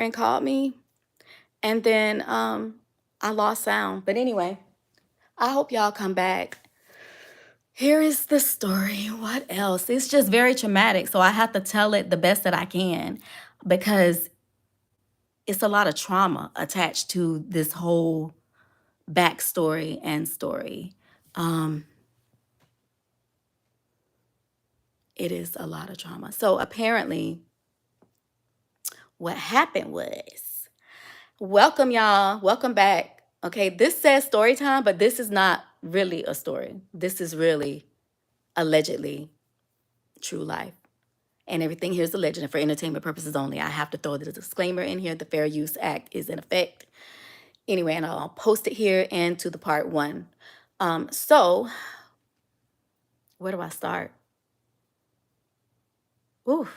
and called me, and then I lost sound. But anyway, I hope y'all come back. Here is the story. What else? It's just very traumatic, so I have to tell it the best that I can because it's a lot of trauma attached to this whole backstory and story. Um, it is a lot of trauma. So apparently, what happened was, welcome y'all, welcome back. Okay, this says story time, but this is not really a story. This is really allegedly true life. And everything here is alleged and for entertainment purposes only. I have to throw the disclaimer in here. The Fair Use Act is in effect. Anyway, and I'll post it here and to the part one. So where do I start? Oof.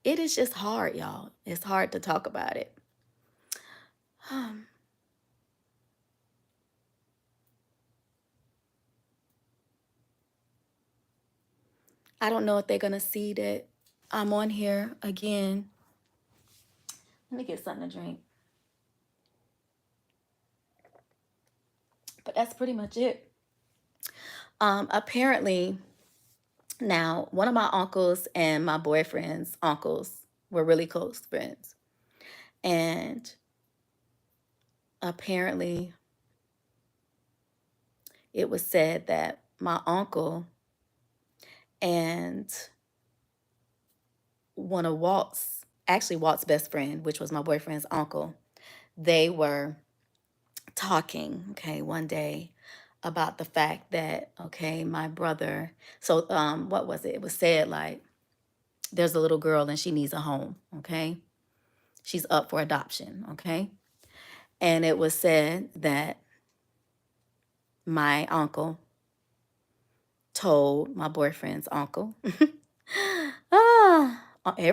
It is just hard, y'all. It's hard to talk about it. I don't know if they're going to see that I'm on here again. Let me get something to drink. But that's pretty much it. Apparently, now, one of my uncles and my boyfriend's uncles were really close friends. And apparently, it was said that my uncle and one of Walt's best friend, which was my boyfriend's uncle, they were talking, okay, one day about the fact that, okay, my brother, so what was it? It was said like, there's a little girl and she needs a home, okay? She's up for adoption, okay? And it was said that my uncle told my boyfriend's uncle,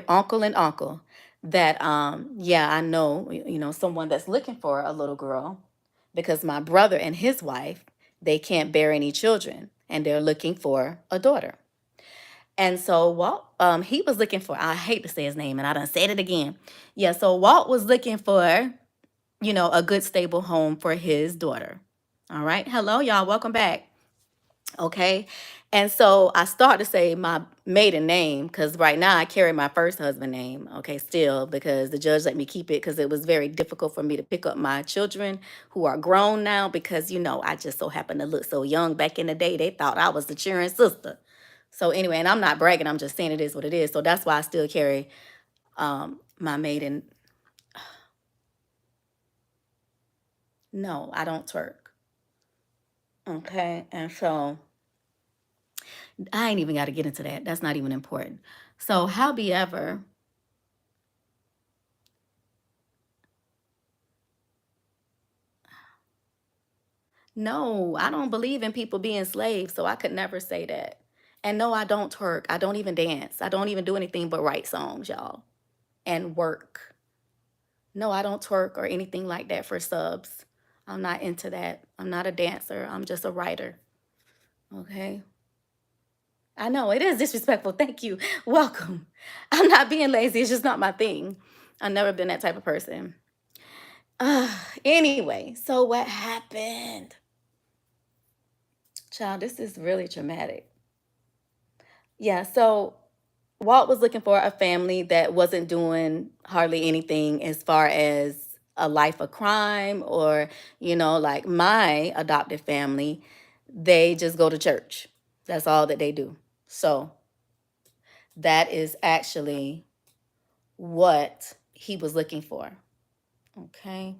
uncle and uncle, that yeah, I know, someone that's looking for a little girl because my brother and his wife, they can't bear any children and they're looking for a daughter. And so Walt, he was looking for, I hate to say his name and I done said it again. Yeah, so Walt was looking for, a good stable home for his daughter. All right. Hello, y'all. Welcome back. Okay. And so I start to say my maiden name because right now I carry my first husband name. Okay. Still, because the judge let me keep it because it was very difficult for me to pick up my children who are grown now because, I just so happen to look so young. Back in the day, they thought I was the cheering sister. So anyway, and I'm not bragging. I'm just saying it is what it is. So that's why I still carry my maiden. No, I don't twerk. Okay. And so I ain't even got to get into that. That's not even important. So, however, no, I don't believe in people being slaves, so I could never say that. And no, I don't twerk. I don't even dance. I don't even do anything but write songs, y'all, and work. No, I don't twerk or anything like that for subs. I'm not into that. I'm not a dancer. I'm just a writer. Okay. I know it is disrespectful. Thank you. Welcome. I'm not being lazy. It's just not my thing. I've never been that type of person. Anyway, so what happened? Child, this is really traumatic. Yeah, so Walt was looking for a family that wasn't doing hardly anything as far as a life of crime or, like my adopted family, they just go to church. That's all that they do. So that is actually what he was looking for. Okay.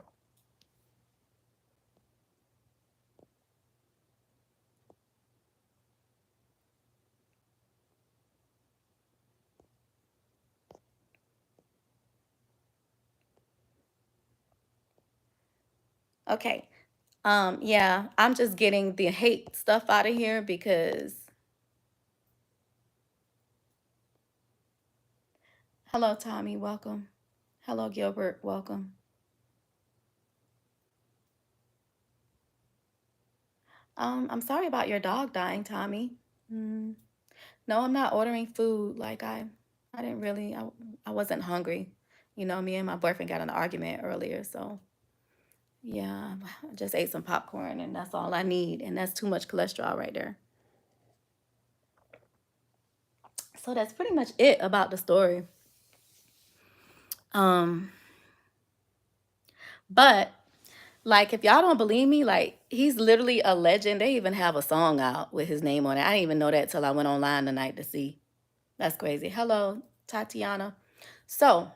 Okay. Yeah, I'm just getting the hate stuff out of here because hello, Tommy, welcome. Hello, Gilbert, welcome. I'm sorry about your dog dying, Tommy. Mm, no, I'm not ordering food. Like I didn't really, I wasn't hungry. Me and my boyfriend got in an argument earlier, so yeah, I just ate some popcorn and that's all I need, and that's too much cholesterol right there. So that's pretty much it about the story. Um, but like if y'all don't believe me, like he's literally a legend. They even have a song out with his name on it. I didn't even know that till I went online tonight to see. That's crazy. Hello, Tatiana. So,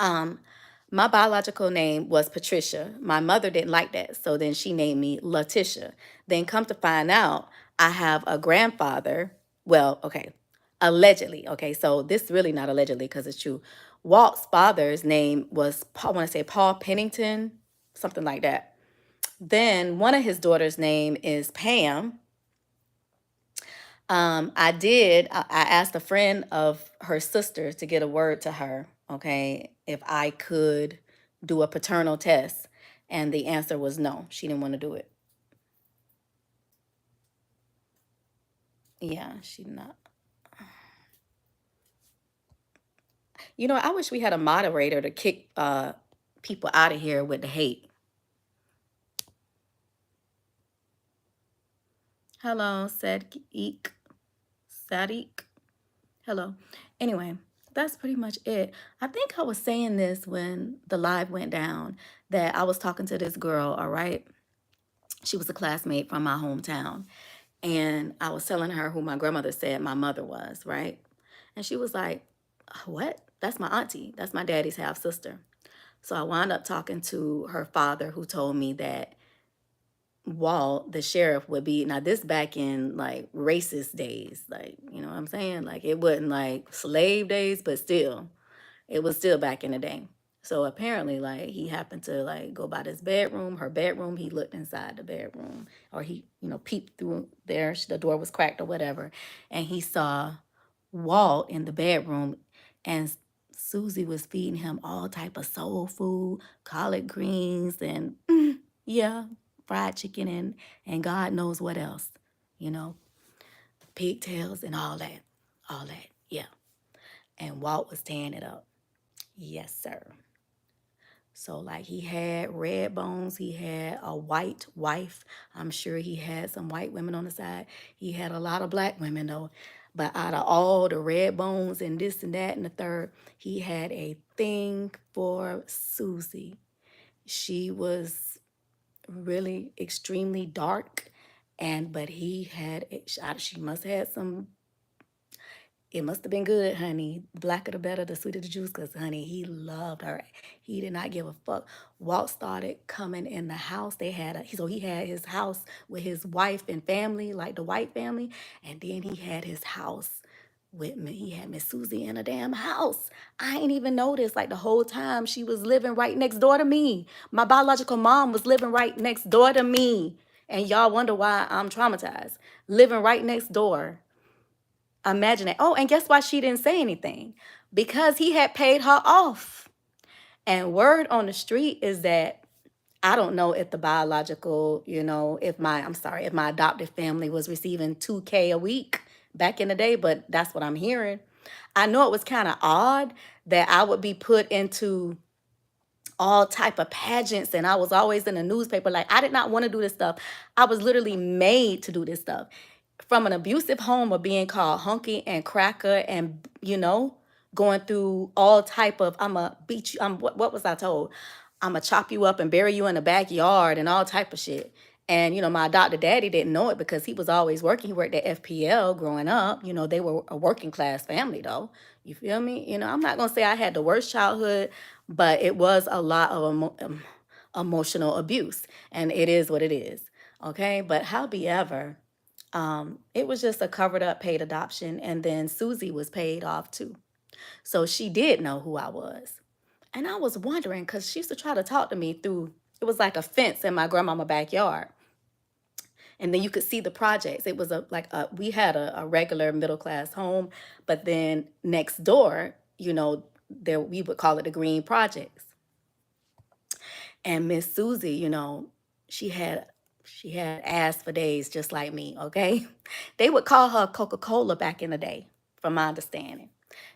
um, my biological name was Patricia. My mother didn't like that, so then she named me Letitia. Then come to find out, I have a grandfather. Well, okay, allegedly. Okay, so this really not allegedly because it's true. Walt's father's name was Paul, I want to say Paul Pennington, something like that. Then one of his daughter's name is Pam. I asked a friend of her sister to get a word to her, okay, if I could do a paternal test. And the answer was no. She didn't want to do it. Yeah, she not. I wish we had a moderator to kick people out of here with the hate. Hello, Sadiq. Sadiq. Hello. Anyway, that's pretty much it. I think I was saying this when the live went down that I was talking to this girl, all right? She was a classmate from my hometown. And I was telling her who my grandmother said my mother was, right? And she was like, what? That's my auntie. That's my daddy's half sister. So I wound up talking to her father, who told me that Walt, the sheriff, would be, now this back in like racist days, like, you know what I'm saying? Like it wasn't like slave days, but still, it was still back in the day. So apparently, like he happened to like go by this bedroom, her bedroom. He looked inside the bedroom, or he, peeped through there. The door was cracked or whatever, and he saw Walt in the bedroom, and Susie was feeding him all type of soul food, collard greens, and yeah, fried chicken, and God knows what else, you know, pigtails and all that. Yeah, and Walt was tearing it up. Yes, sir. So, like, he had red bones, he had a white wife. I'm sure he had some white women on the side. He had a lot of black women, though. But out of all the red bones and this and that and the third, he had a thing for Susie. She was really extremely dark, but he had, she must have had some. It must have been good, honey. Blacker the better, the sweeter the juice, because, honey, he loved her. He did not give a fuck. Walt started coming in the house. So he had his house with his wife and family, like the white family, and then he had his house with me. He had Miss Susie in a damn house. I ain't even noticed. Like the whole time she was living right next door to me. My biological mom was living right next door to me. And y'all wonder why I'm traumatized. Living right next door. Imagine it. Oh, and guess why she didn't say anything? Because he had paid her off. And word on the street is that I don't know if the biological, if my adopted family was receiving 2K a week back in the day, but that's what I'm hearing. I know it was kind of odd that I would be put into all type of pageants, and I was always in the newspaper. Like, I did not want to do this stuff. I was literally made to do this stuff. From an abusive home of being called hunky and cracker, and going through all type of, I'm a beat you, what was I told? I'm gonna chop you up and bury you in the backyard and all type of shit. And my adopted daddy didn't know it because he was always working. He worked at FPL growing up. They were a working class family though. You feel me? I'm not gonna say I had the worst childhood, but it was a lot of emotional abuse, and it is what it is. Okay, but however, it was just a covered up paid adoption, and then Susie was paid off too. So she did know who I was. And I was wondering, because she used to try to talk to me through, it was like a fence in my grandmama backyard. And then you could see the projects. It was we had a regular middle class home, but then next door, there we would call it the green projects. And Miss Susie, she had she had ass for days just like me, okay? They would call her Coca-Cola back in the day, from my understanding.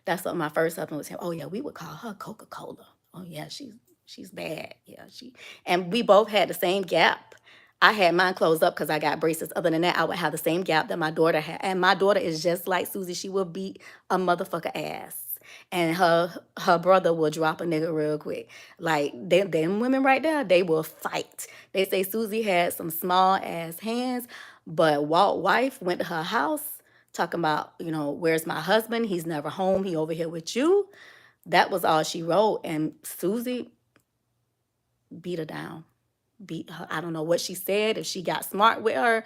That's what my first husband was saying. Oh yeah, we would call her Coca-Cola. Oh yeah, she's bad. Yeah, and we both had the same gap. I had mine closed up because I got braces. Other than that, I would have the same gap that my daughter had. And my daughter is just like Susie. She will beat a motherfucker ass. And her brother will drop a nigga real quick. Like them women right there, they will fight. They say Susie had some small ass hands, but Walt wife went to her house talking about, where's my husband? He's never home. He over here with you. That was all she wrote. And Susie beat her down. Beat her. I don't know what she said, if she got smart with her,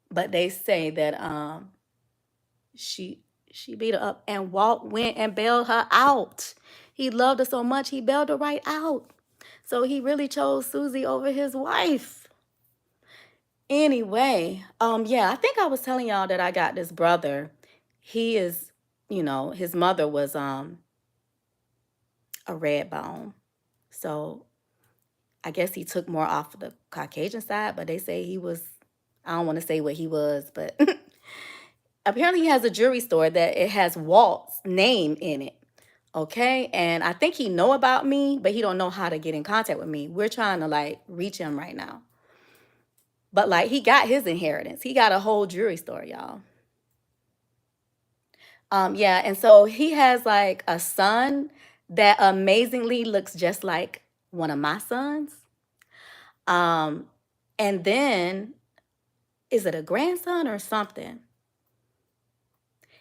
but they say that she she beat her up, and Walt went and bailed her out. He loved her so much he bailed her right out. So he really chose Susie over his wife. Anyway, yeah, I think I was telling y'all that I got this brother. He is, his mother was a red bone. So I guess he took more off of the Caucasian side, but they say he was, I don't want to say what he was, but apparently he has a jewelry store that it has Walt's name in it. Okay. And I think he know about me, but he don't know how to get in contact with me. We're trying to like reach him right now. But like he got his inheritance. He got a whole jewelry store, y'all. Yeah, and so he has like a son that amazingly looks just like one of my sons. Um, and then is it a grandson or something?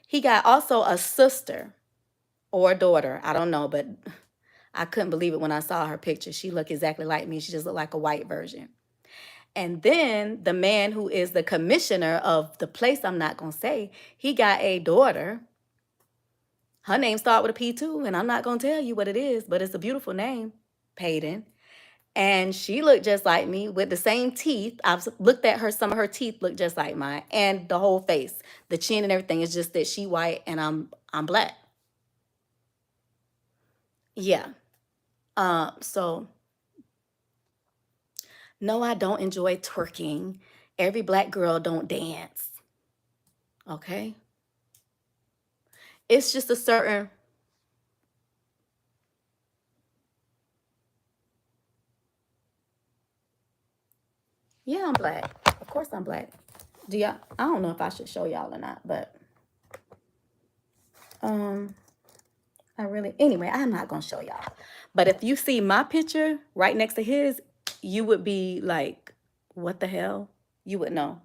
He got also a sister or a daughter. I don't know, but I couldn't believe it when I saw her picture. She looked exactly like me. She just looked like a white version. And then the man who is the commissioner of the place I'm not gonna say, he got a daughter. Her name starts with a P too, and I'm not gonna tell you what it is, but it's a beautiful name, Payton. And she looked just like me with the same teeth. I've looked at her, some of her teeth look just like mine, and the whole face, the chin and everything is just that she white and I'm black. Yeah. So no, I don't enjoy twerking. Every black girl don't dance. Okay. It's just a certain, yeah, I'm black. Of course I'm black. Do y'all, I don't know if I should show y'all or not, but um I really, anyway, I'm not gonna show y'all. But if you see my picture right next to his, you would be like, what the hell? You would know.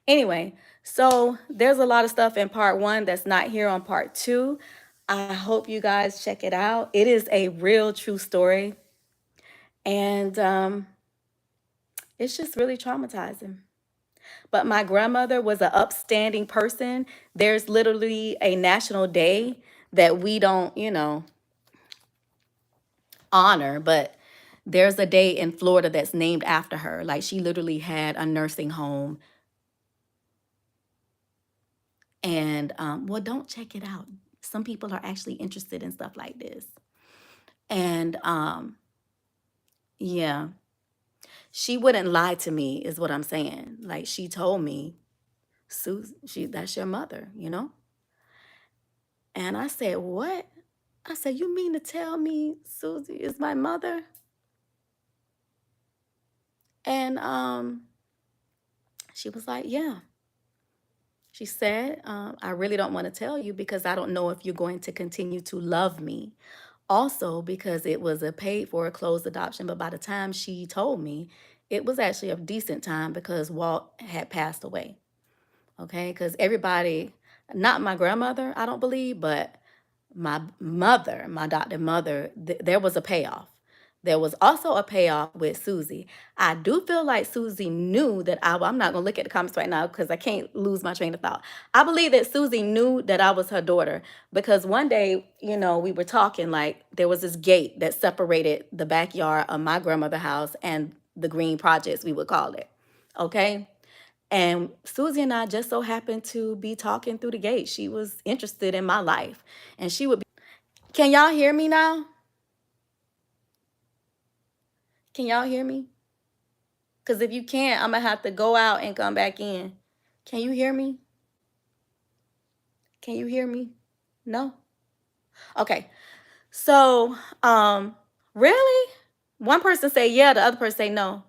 Anyway, so there's a lot of stuff in part one that's not here on part two. I hope you guys check it out. It is a real true story. And it's just really traumatizing. But my grandmother was an upstanding person. There's literally a national day that we don't, honor, but there's a day in Florida that's named after her. Like she literally had a nursing home. And well, don't check it out. Some people are actually interested in stuff like this. And yeah, she wouldn't lie to me, is what I'm saying. Like she told me, Susie, that's your mother. And I said, what? I said, you mean to tell me Susie is my mother? And she was like, yeah. She said, I really don't want to tell you because I don't know if you're going to continue to love me. Also, because it was a paid for a closed adoption, but by the time she told me, it was actually a decent time because Walt had passed away. Okay, because everybody, not my grandmother, I don't believe, but my mother, my adopted mother, there was a payoff. There was also a payoff with Susie. I do feel like Susie knew that I'm not going to look at the comments right now because I can't lose my train of thought. I believe that Susie knew that I was her daughter because one day, we were talking like there was this gate that separated the backyard of my grandmother's house and the green projects, we would call it. Okay. And Susie and I just so happened to be talking through the gate. She was interested in my life and she would be. Can y'all hear me now? Can y'all hear me? Because if you can't, I'm going to have to go out and come back in. Can you hear me? Can you hear me? No? Okay. So, really? One person say yeah, the other person say no.